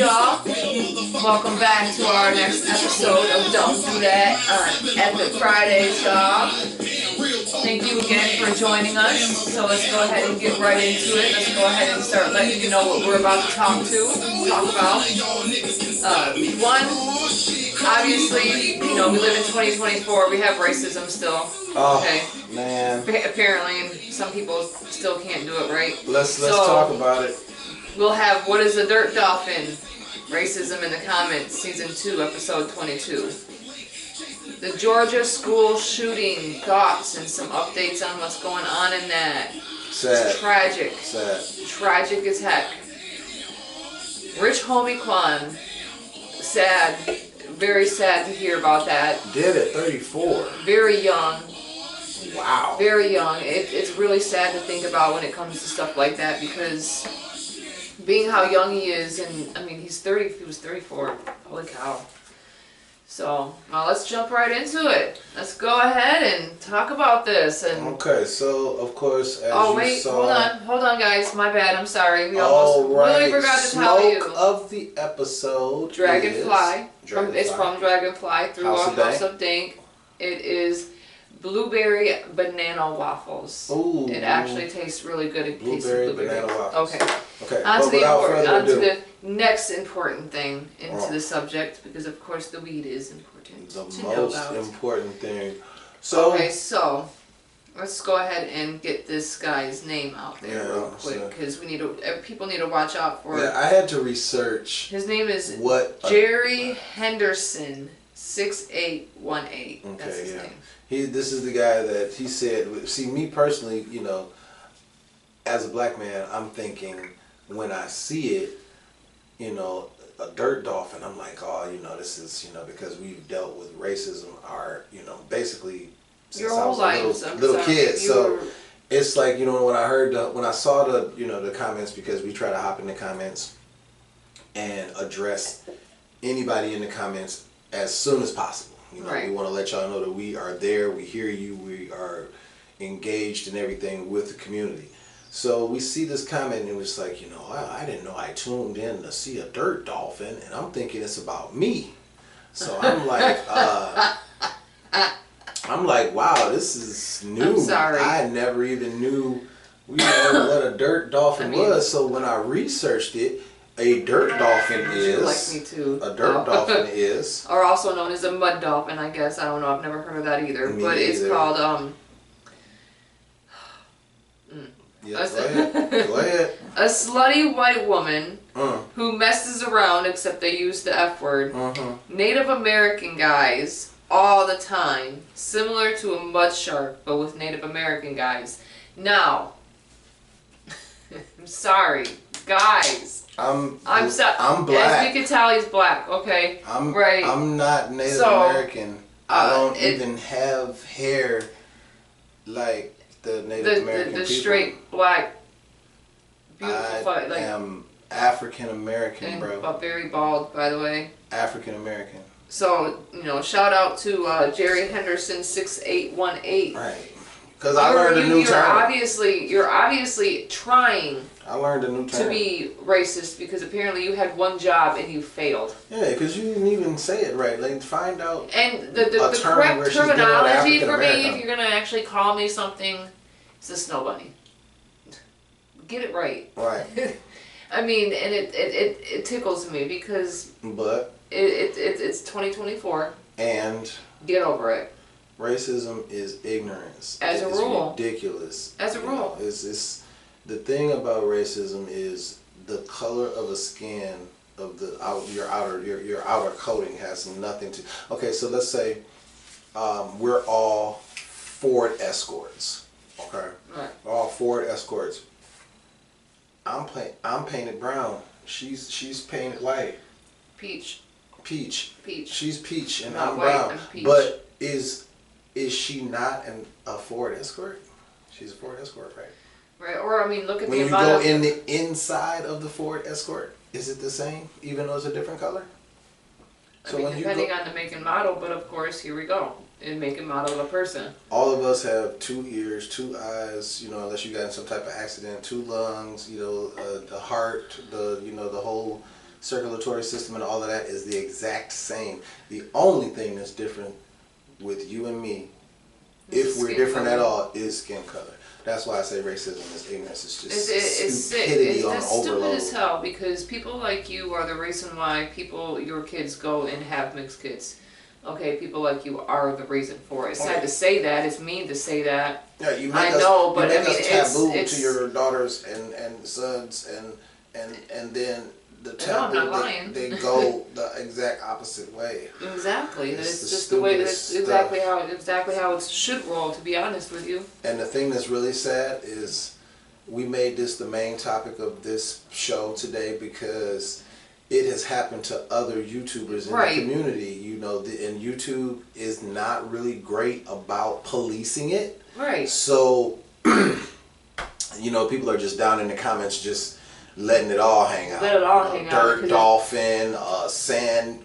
up, y'all? Welcome back to our next episode of Don't Do That on Epic Fridays, y'all. Thank you again for joining us. So let's go ahead and get right into it. Let's go ahead and start letting you know what we're about to talk about. One, obviously, you know, we live in 2024. We have racism still. Okay. Oh, man. Apparently, some people still can't do it right. Let's talk about it. We'll have What is a Dirt Dolphin? Racism in the Comments, Season 2, Episode 22. The Georgia school shooting, thoughts and some updates on what's going on in that. Sad. It's tragic. Sad. Tragic as heck. Rich Homie Kwan. Sad. Very sad to hear about that. Dead at 34. Very young. Wow. Very young. It's really sad to think about when it comes to stuff like that, because being how young he is, and I mean, he was 34. Holy cow. So, well, let's jump right into it. Let's go ahead and talk about this. And okay, so of course, as you saw. hold on, guys. My bad. I'm sorry. We really forgot to tell you. Smoke of the episode. Dragonfly. It's from Dragonfly through House of Dank. It is blueberry banana waffles. Ooh. It actually tastes really good. It tastes blueberry banana waffles. Okay. On to the next important thing into the subject, because of course the weed is important. The most important thing. So let's go ahead and get this guy's name out there real quick, because people need to watch out for it. Yeah, I had to research. His name is Jerry Henderson 6818. Okay, that's his name. This is the guy that he said. See, me personally, you know, as a black man, I'm thinking when I see it, you know, a dirt dolphin, I'm like, oh, you know, this is, you know, because we've dealt with racism, you know, basically since I was a little kid. So it's like, you know, when I saw the comments, because we try to hop in the comments and address anybody in the comments as soon as possible. You know, we want to let y'all know that we are there, we hear you, we are engaged in everything with the community. So we see this comment and it was like, you know, I didn't know I tuned in to see a dirt dolphin, and I'm thinking it's about me. So I'm like, wow, this is new. I'm sorry. I never even knew what a dirt dolphin was. So when I researched it, a dirt dolphin is, like me too. A dirt dolphin is, or also known as a mud dolphin, I guess. I don't know. I've never heard of that either. But it's called go ahead. A slutty white woman who messes around, except they use the F word. Native American guys all the time, similar to a mud shark, but with Native American guys. Now, I'm sorry, guys. I'm black. As you can tell, he's black. Okay. I'm not Native American. I don't even have hair like the Native American people. The straight black, beautiful. I am African American, bro. But very bald, by the way. African American. So, you know, shout out to Jerry Henderson 6818. Right. Because I learned a new term. You're obviously trying. I learned a new term. To be racist, because apparently you had one job and you failed. Yeah, because you didn't even say it right. Like, find out. And the correct terminology for me, if you're gonna actually call me something, is a snow bunny. Get it right. Right. I mean, and it tickles me because. But. It's 2024. And. Get over it. Racism is ignorance. As a rule. It's ridiculous. As a rule. It's the thing about racism is the color of the skin of your outer coating has nothing to. Okay, so let's say we're all Ford Escorts. Okay, right. We're all Ford Escorts. I'm painted brown. She's painted white. Peach. She's peach and not I'm white, brown. I'm peach. But is she not a Ford Escort? She's a Ford Escort, right? Right, or I mean, look at when you go in the inside of the Ford Escort, is it the same, even though it's a different color? So I mean, depending on the make and model, but of course, here we go. And make and model of a person. All of us have 2 ears, 2 eyes, you know, unless you got in some type of accident, 2 lungs, you know, the heart, the whole circulatory system and all of that is the exact same. The only thing that's different with you and me, if we're different at all, is skin color. That's why I say racism is ignorance. It's just stupidity on overload. It's stupid as hell, because people like you are the reason why your kids go and have mixed kids. Okay, people like you are the reason for it. It's sad to say that. It's mean to say that. Yeah, you make us taboo to your daughters and sons, and then the taboo, they go the exact opposite way. Exactly. It's just the way that's exactly how it should roll, to be honest with you. And the thing that's really sad is we made this the main topic of this show today because it has happened to other YouTubers in the community, you know, and YouTube is not really great about policing it. Right. So, you know, people are just down in the comments just letting it all hang out. Let it all hang out. Dirt, dolphin, sand,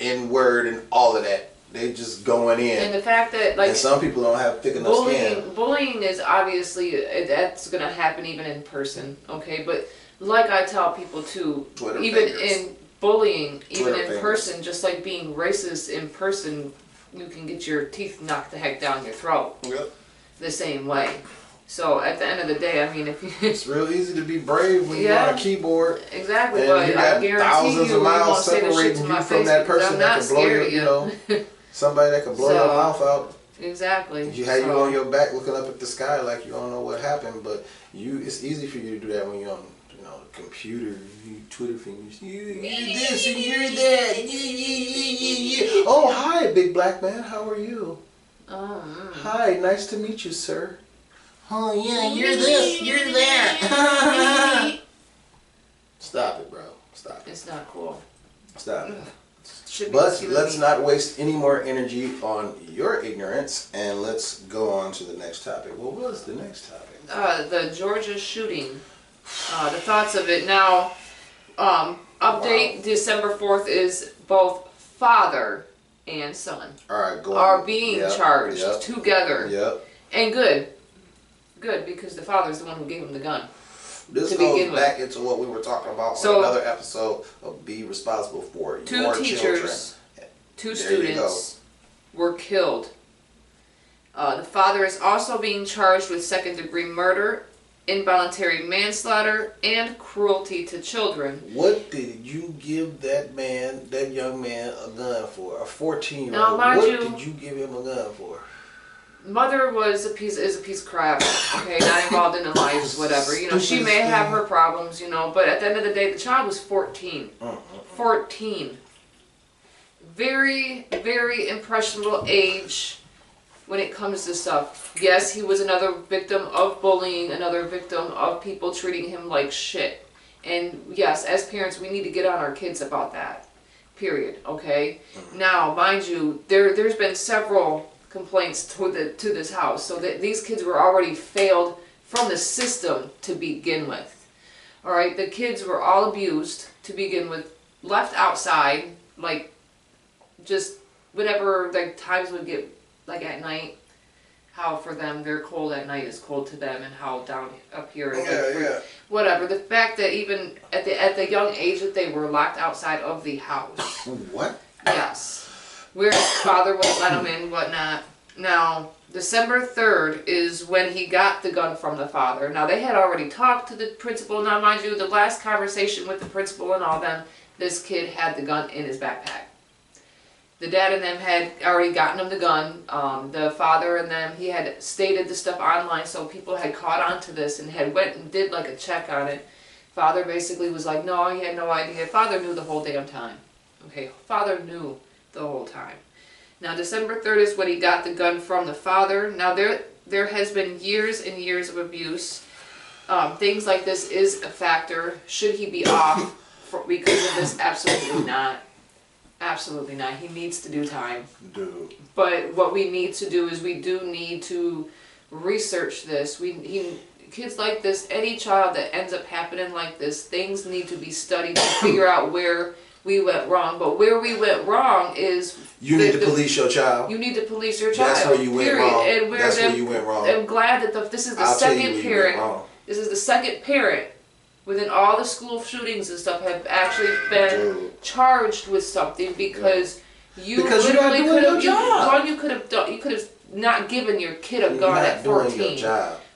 N-word, and all of that. They just going in. And the fact that, like, and some people don't have thick enough skin. Bullying is obviously, that's going to happen even in person, okay? But like I tell people too, in bullying, even in person, just like being racist in person, you can get your teeth knocked the heck down your throat. Yep. The same way. So at the end of the day, I mean, if you it's real easy to be brave when you're on a keyboard. Exactly, and but you got I guarantee thousands of miles separating you from that person that can blow your, you know, somebody that can blow your mouth out. Exactly. You have you on your back looking up at the sky like you don't know what happened, but it's easy for you to do that when you're on, you know, the computer, you Twitter fingers. You're this and you're that. Oh, hi, big black man. How are you? Hi, nice to meet you, sir. Oh yeah, you're this, you're that. Stop it, bro. Stop it. It's not cool. Stop it. But let's not waste any more energy on your ignorance, and let's go on to the next topic. Well, what is the next topic? The Georgia shooting. The thoughts of it. Now, update, December 4th is both father and son are being charged together. Yep. And good, because the father's the one who gave him the gun. This goes back into what we were talking about on another episode of be responsible for your children. 2 teachers, 2 students were killed. The father is also being charged with second-degree murder, involuntary manslaughter, and cruelty to children. What did you give that young man a gun for? A 14-year-old. Now, what did you give him a gun for? Mother is a piece of crap, okay, not involved in the life, whatever. You know, she may have her problems, you know, but at the end of the day, the child was 14. 14. Very, very impressionable age when it comes to stuff. Yes, he was another victim of bullying, another victim of people treating him like shit. And yes, as parents, we need to get on our kids about that. Period, okay? Now, mind you, there's been several complaints to this house, so that these kids were already failed from the system to begin with. All right, the kids were all abused to begin with, left outside, like just whenever like times would get like at night, how for them they're cold at night is cold to them, and how down up here is whatever. The fact that even at the young age that they were locked outside of the house. What? Yes. Where his father won't let him in, whatnot. Now, December 3rd is when he got the gun from the father. Now, they had already talked to the principal. Now, mind you, the last conversation with the principal and all them, this kid had the gun in his backpack. The dad and them had already gotten him the gun. The father and them, he had stated the stuff online, so people had caught on to this and had went and did like a check on it. Father basically was like, no, he had no idea. Father knew the whole damn time. Okay, father knew the whole time. Now, December 3rd is when he got the gun from the father. Now, there has been years and years of abuse. Things like this is a factor. Should he be off because of this? Absolutely not. Absolutely not. He needs to do time. But what we need to do is we do need to research this. Kids like this, any child that ends up happening like this, things need to be studied to figure out where we went wrong. But where we went wrong is you need to police your child. You need to police your child. That's where you went wrong. And where you went wrong. I'm glad that this is the second parent. This is the second parent within all the school shootings and stuff have actually been charged with something because you literally could have you could have not given your kid a gun at 14,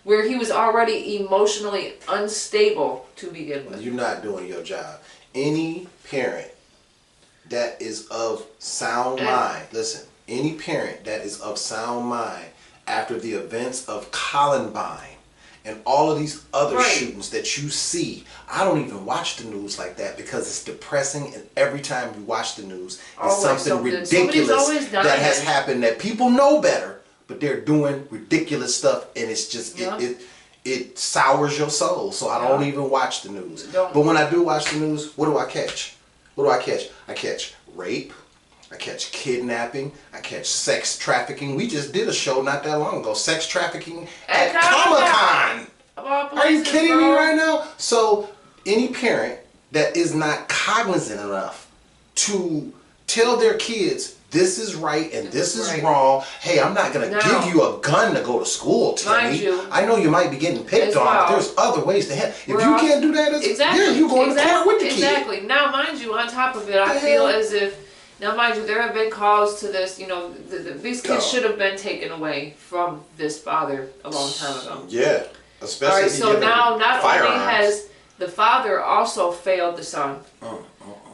where he was already emotionally unstable to begin with. You're not doing your job. Any parent that is of sound mind, listen, any parent that is of sound mind after the events of Columbine and all of these other shootings that you see, I don't even watch the news like that because it's depressing, and every time you watch the news, it's something ridiculous that has happened that people know better, but they're doing ridiculous stuff, and it's just, it sours your soul, so I don't even watch the news. But when I do watch the news, what do I catch? What do I catch? I catch rape, I catch kidnapping, I catch sex trafficking. We just did a show not that long ago, sex trafficking at Comic-Con. Are you kidding me right now? So any parent that is not cognizant enough to tell their kids this is right and this is wrong. Hey, I'm not going to give you a gun to go to school, Timmy. I know you might be getting picked on, but there's other ways to help. If you can't do that, you're going to court with the kid. Exactly. Now, mind you, on top of it, I feel as if, now mind you, there have been calls to this, you know, these kids should have been taken away from this father a long time ago. Yeah. Especially all right, so now not only has the father also failed the son,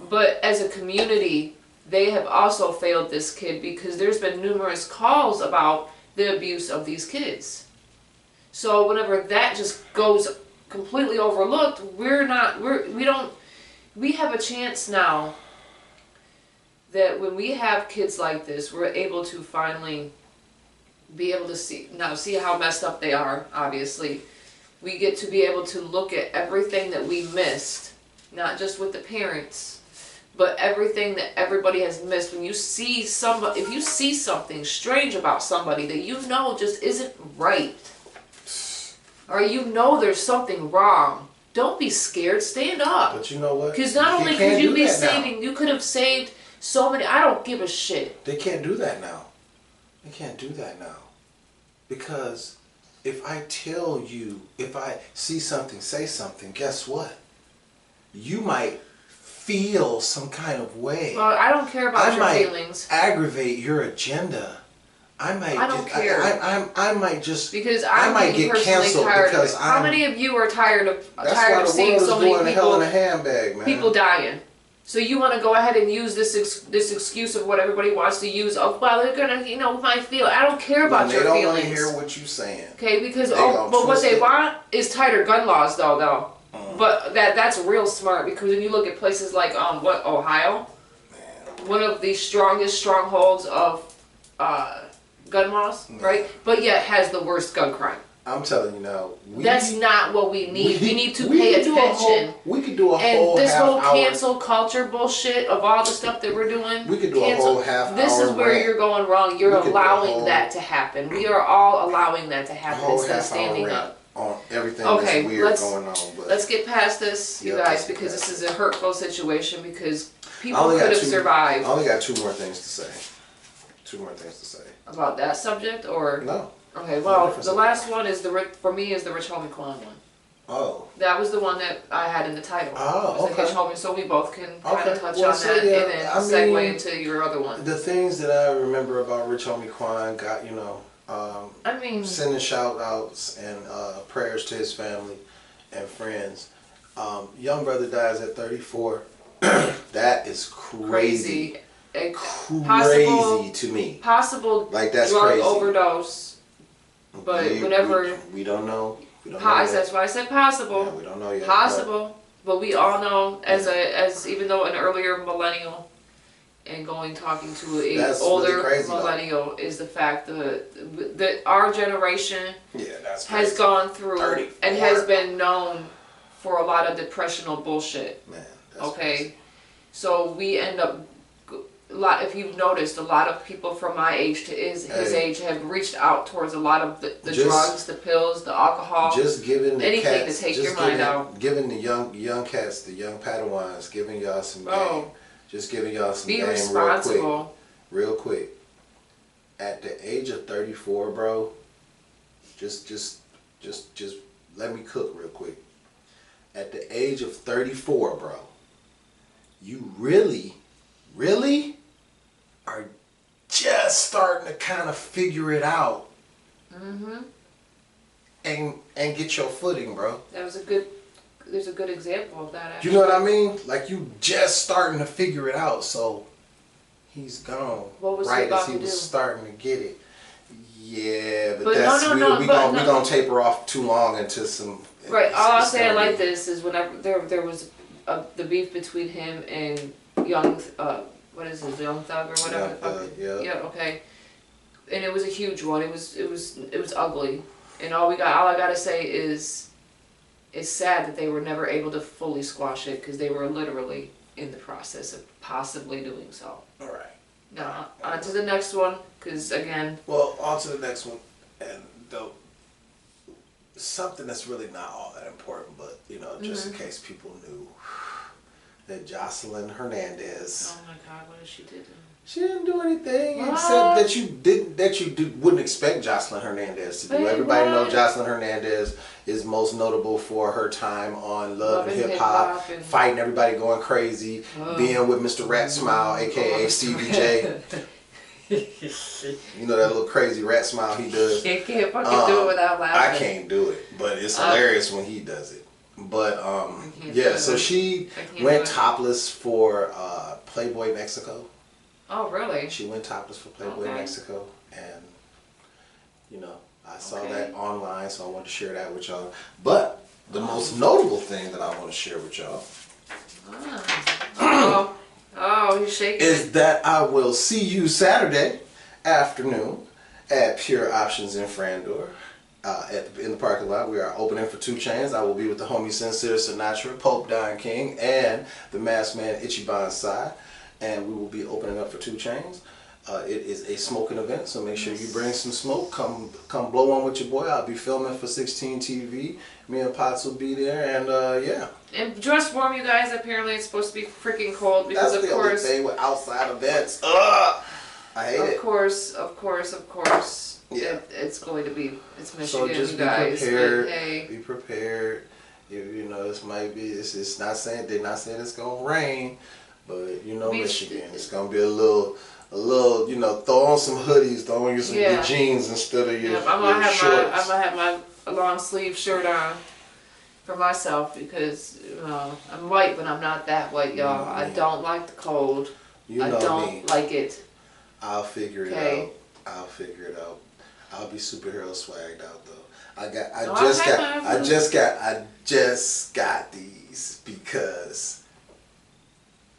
but as a community, they have also failed this kid because there's been numerous calls about the abuse of these kids. So whenever that just goes completely overlooked, we have a chance now that when we have kids like this, we're able to finally be able to see how messed up they are, obviously. We get to be able to look at everything that we missed, not just with the parents, but everything that everybody has missed. When you see somebody, if you see something strange about somebody that you know just isn't right, or you know there's something wrong, don't be scared, stand up. But you know what? Because not only could you be saving, you could have saved so many. I don't give a shit. They can't do that now. They can't do that now. Because if I tell you, if I see something, say something, guess what? You might feel some kind of way. Well, I don't care about your feelings. I might aggravate your agenda. I don't care. I might just because I might get canceled because how many of you are tired of seeing so many people hell in a handbag, man. People dying? So you want to go ahead and use this excuse of what everybody wants to use of, well, they're gonna, you know, might feel. I don't care about your feelings. They don't want to hear what you're saying. Okay, because but what they want is tighter gun laws, though. But that's real smart, because when you look at places like Ohio, one of the strongest strongholds of gun laws, right? But yet has the worst gun crime. I'm telling you now. That's not what we need. We need to pay attention. We could do a whole and this whole cancel culture bullshit of all the stuff that we're doing. We could do a whole half-hour. This is where you're going wrong. You're allowing that to happen. We are all allowing that to happen instead of standing up. On everything that's weird going on. But let's get past this, you guys, because this is a hurtful situation, because people could have survived. I only got two more things to say. About that subject, or? No. Okay, well, the last one is for me is the Rich Homie Quan one. Oh. That was the one that I had in the title. Oh, okay. Rich Homie, so we both can kind of touch on that and then segue into your other one. The things that I remember about Rich Homie Quan got, sending shout outs and prayers to his family and friends. Young brother dies at 34. That is crazy. Crazy to me. Possible like that's drug crazy. Overdose. But whenever we don't know. That's why I said possible. Yeah, we don't know yet. Possible, but we all know as even though an earlier millennial and talking to a older millennial is the fact that our generation has gone through and has been known for a lot of depressional bullshit. Man, crazy. So we end up. If you've noticed, a lot of people from my age to his age have reached out towards a lot of the drugs, the pills, the alcohol, just giving the anything cats, to take your mind out. Giving the young cats, the young Padawans, giving y'all some game. Just giving y'all some game real quick. At the age of 34, bro, just let me cook real quick. at the age of 34, bro, you really are just starting to kind of figure it out. And get your footing, bro. There's a good example of that, actually. You know what I mean? Like, you just starting to figure it out, so he's gone. What was right he about as he to was do? starting to get it. Yeah, but no, we gonna taper off too long into some. Right. All I'll say like this is whenever there was the beef between him and Young what is his Young Thug or whatever. Yeah. Okay. And it was a huge one. It was ugly. And all I gotta say is, it's sad that they were never able to fully squash it because they were literally in the process of possibly doing so. All right. Now on to the next one, because again. Well, on to the next one, and though something that's really not all that important, but just in case people knew, that Jocelyn Hernandez. Oh my God, what did she do? She didn't do anything except that you wouldn't expect Jocelyn Hernandez to do. Everybody knows Jocelyn Hernandez is most notable for her time on Love and Hip Hop, fighting everybody going crazy, being with Mr. Rat Smile, aka Stevie J. You know that little crazy rat smile he does. You can't fucking do it without laughing. I can't do it, but it's hilarious when he does it. But yeah, so she went topless for Playboy Mexico. Oh, really? She went topless for Playboy Mexico, and I saw that online, so I wanted to share that with y'all. But the most notable thing that I want to share with y'all he's shaking is that I will see you Saturday afternoon at Pure Options in Frandor. In the parking lot, we are opening for 2 Chainz. I will be with the homie Sincere Sinatra, Pope Don King, and the masked man Ichiban Sai. And we will be opening up for 2 Chainz. It is a smoking event, so make sure you bring some smoke. Come blow one with your boy. I'll be filming for 16 TV. Me and Potts will be there, and yeah. And dress warm, you guys. Apparently, it's supposed to be freaking cold because, that's of the course, only thing with outside events. I hate it. Of course. Yeah. It's going to be. It's Michigan, so just you guys. Be prepared. Hey. Be prepared. This might be. It's not saying they're not saying it's gonna rain. But Michigan, it's gonna be a little, throw on some hoodies, throw on some good jeans instead of your, I'm gonna shorts. have my long sleeve shirt on for myself because I'm white, but I'm not that white, y'all. I don't like the cold. I don't like it. I'll figure it out. I'll be superhero swagged out though. I just got these because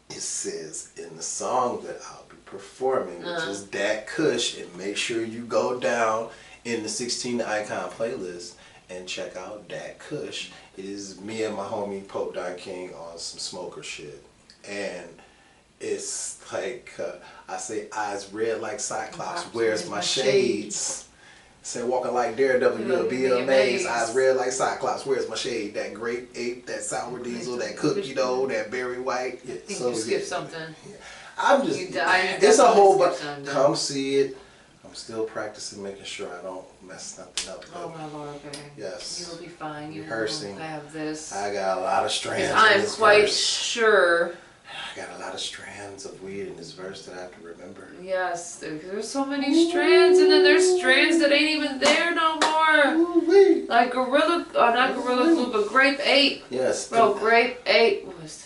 it says in the song that I'll be performing, which is Dat Kush, and make sure you go down in the 16 Icon playlist and check out Dat Kush. It is me and my homie Pope Don King on some smoker shit, and it's like I say, eyes red like Cyclops. Where's my shades? Say walking like Daredevil, you'll be amazed. Eyes red like Cyclops. Where's my shade? That grape ape, that sour diesel, that cookie dough, that berry white. Yeah, I think you skipped something. Yeah. I'm just. It's a whole bunch. Come see it. I'm still practicing, making sure I don't mess nothing up. Oh my Lord, baby. Yes. You will be fine. You rehearsing. will have this. I got a lot of strands. I'm quite sure. I got a lot of strands of weed in this verse that I have to remember. Yes, there's so many strands, and then there's strands that ain't even there no more. Ooh-wee. Like Gorilla, not Gorilla Glue, but Grape Ape. Yes. Bro, Grape Ape was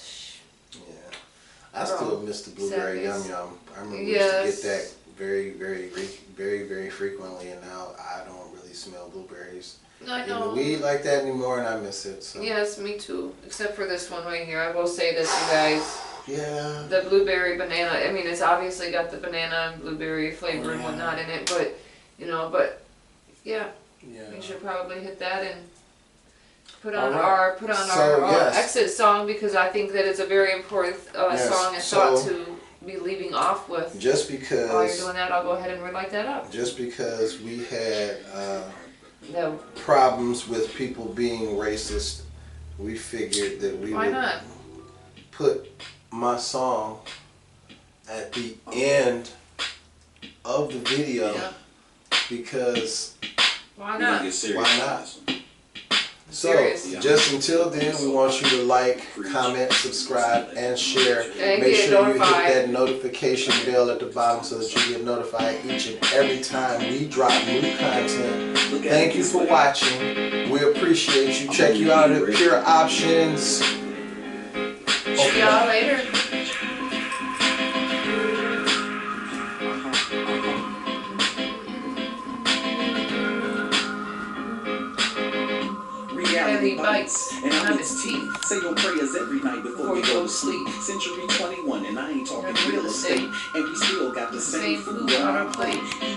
the Yeah. I still miss the blueberry yum yum. I remember we used to get that very frequently, and now I don't really smell blueberries I know. in the weed like that anymore, and I miss it. So. Yes, me too. Except for this one right here. I will say this, you guys. Yeah. The blueberry banana. I mean, it's obviously got the banana and blueberry flavor and whatnot in it, but yeah. We should probably hit that and put on our exit song because I think that it's a very important song and thought to be leaving off with. Just because. While you're doing that, I'll go ahead and relight that up. Just because we had problems with people being racist, we figured that we would put my song at the end of the video because why not? Why not? So, Serious. just until then, we want you to like, comment, subscribe, and share. And Make get sure you notified. hit that notification bell at the bottom so that you get notified each and every time we drop new content. Thank you for watching. We appreciate you. Check you out at Pure Options. See y'all later. Reality bites, and I'm his teeth. Say your prayers every night before you go to sleep. Century 21, and I ain't talking real estate. And we still got the same food on our plate.